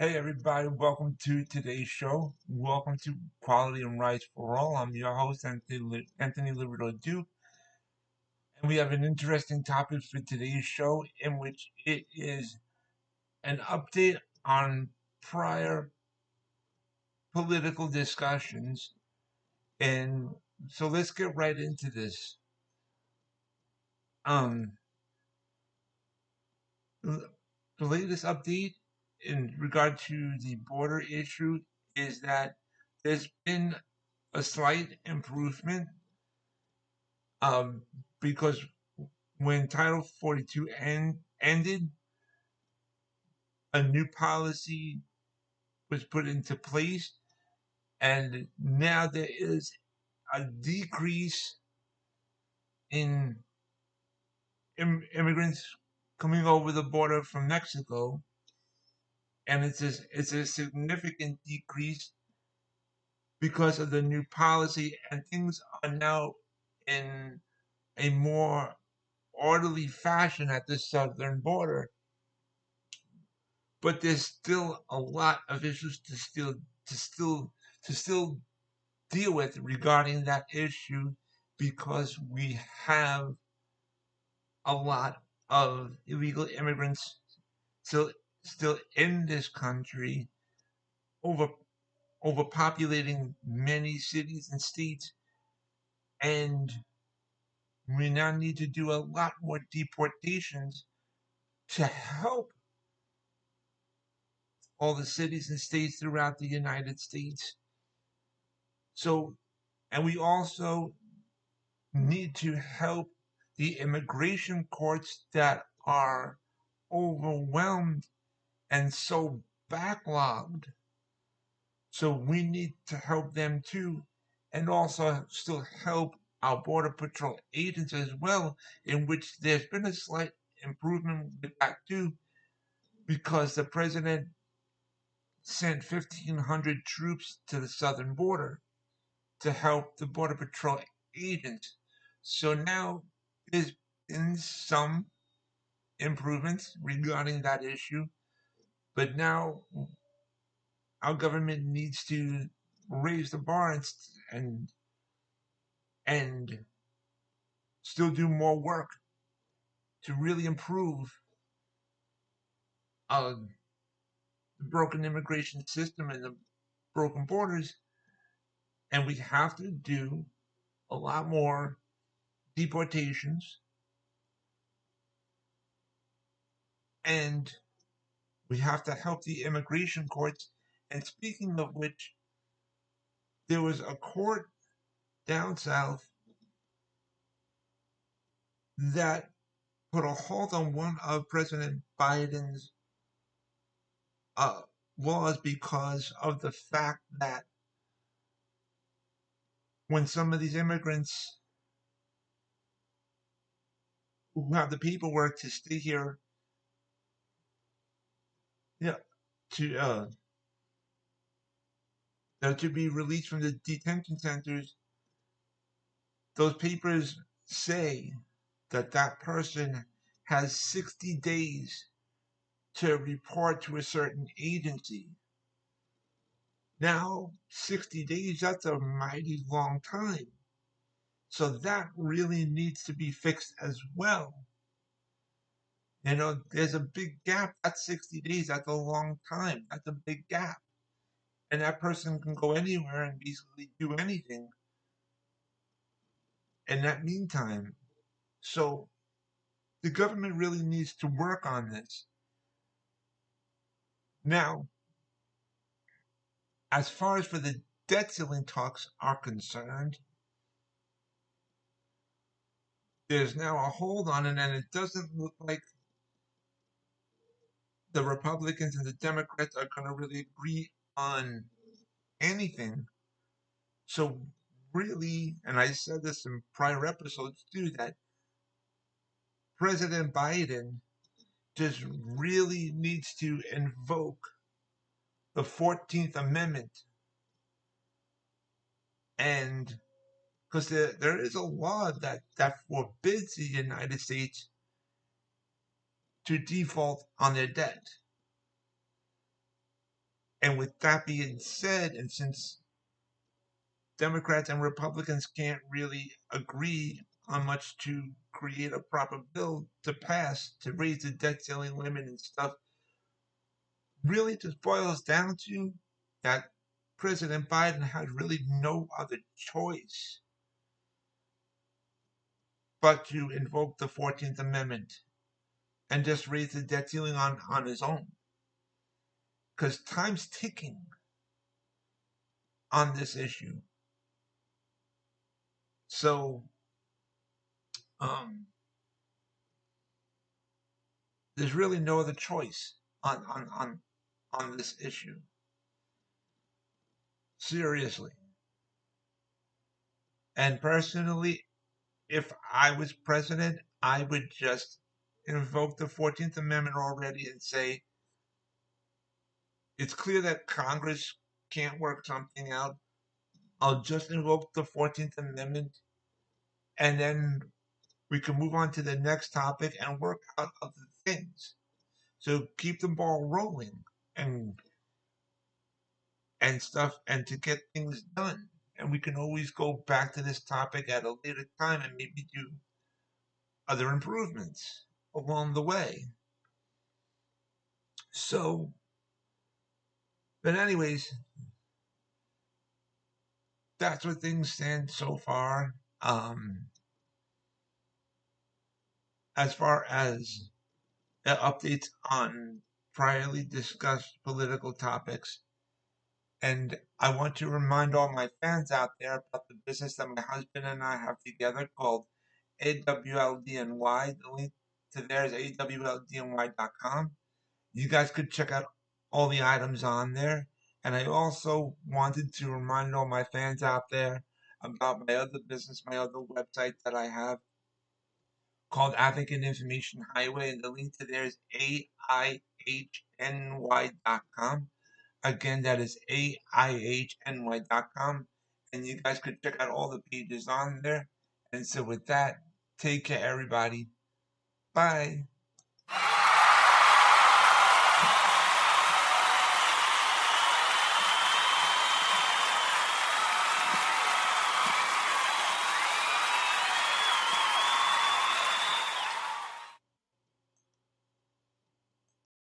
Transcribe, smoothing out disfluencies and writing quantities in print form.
Hey everybody, welcome to today's show. Welcome to Quality and Rights for All. I'm your host, Anthony Lorito-Duke, and we have an interesting topic for today's show in which it is an update on prior political discussions. And so let's get right into this. Um, the latest update in regard to the border issue is that there's been a slight improvement um, because when Title 42 ended, a new policy was put into place, and now there is a decrease in immigrants coming over the border from Mexico, and it's a significant decrease because of the new policy, and things are now in a more orderly fashion at the southern border. But there's still a lot of issues to still to still deal with regarding that issue because we have a lot of illegal immigrants still still in this country, over overpopulating many cities and states, and we now need to do a lot more deportations to help all the cities and states throughout the United States. So, and we also need to help the immigration courts that are overwhelmed and so backlogged. So we need to help them too, and also still help our Border Patrol agents as well, in which there's been a slight improvement with that too, because the president sent 1,500 troops to the southern border to help the Border Patrol agents. So now there's been some improvements regarding that issue, but now our government needs to raise the bar and still do more work to really improve the broken immigration system and the broken borders. And we have to do a lot more deportations, and we have to help the immigration courts. And speaking of which, there was a court down south that put a halt on one of President Biden's uh, laws because of the fact that when some of these immigrants who have the paperwork to stay here, yeah, to they're to be released from the detention centers, those papers say that that person has 60 days to report to a certain agency. Now, 60 days, that's a mighty long time. So that really needs to be fixed as well. There's a big gap. That's 60 days. That's a long time. That's a big gap. And that person can go anywhere and basically do anything in that meantime. So the government really needs to work on this. Now, as far as for the debt ceiling talks are concerned, there's now a hold on it, and it doesn't look like the Republicans and the Democrats are going to really agree on anything. So, really, and I said this in prior episodes too, that President Biden just really needs to invoke the 14th Amendment. And because there is a law that forbids the United States to default on their debt. And with that being said, and since Democrats and Republicans can't really agree on much to create a proper bill to pass to raise the debt ceiling limit and stuff, really just boils down to that President Biden has really no other choice but to invoke the 14th Amendment and just raise the debt ceiling on his own. Because time's ticking on this issue. So, um, there's really no other choice on this issue. Seriously. And personally, if I was president, I would just invoke the 14th Amendment already and say it's clear that Congress can't work something out. I'll just invoke the 14th Amendment and then we can move on to the next topic and work out other things. So keep the ball rolling and stuff and to get things done. And we can always go back to this topic at a later time and maybe do other improvements along the way. So, but anyways, that's where things stand so far. As far as updates on priorly discussed political topics, and I want to remind all my fans out there about the business that my husband and I have together called AWLDNY. The link to there is awldny.com. You guys could check out all the items on there. And I also wanted to remind all my fans out there about my other business, my other website that I have called Advocate Information Highway. And the link to there is AIHNY.com. Again, that is AIHNY.com. And you guys could check out all the pages on there. And so with that, take care, everybody. Bye.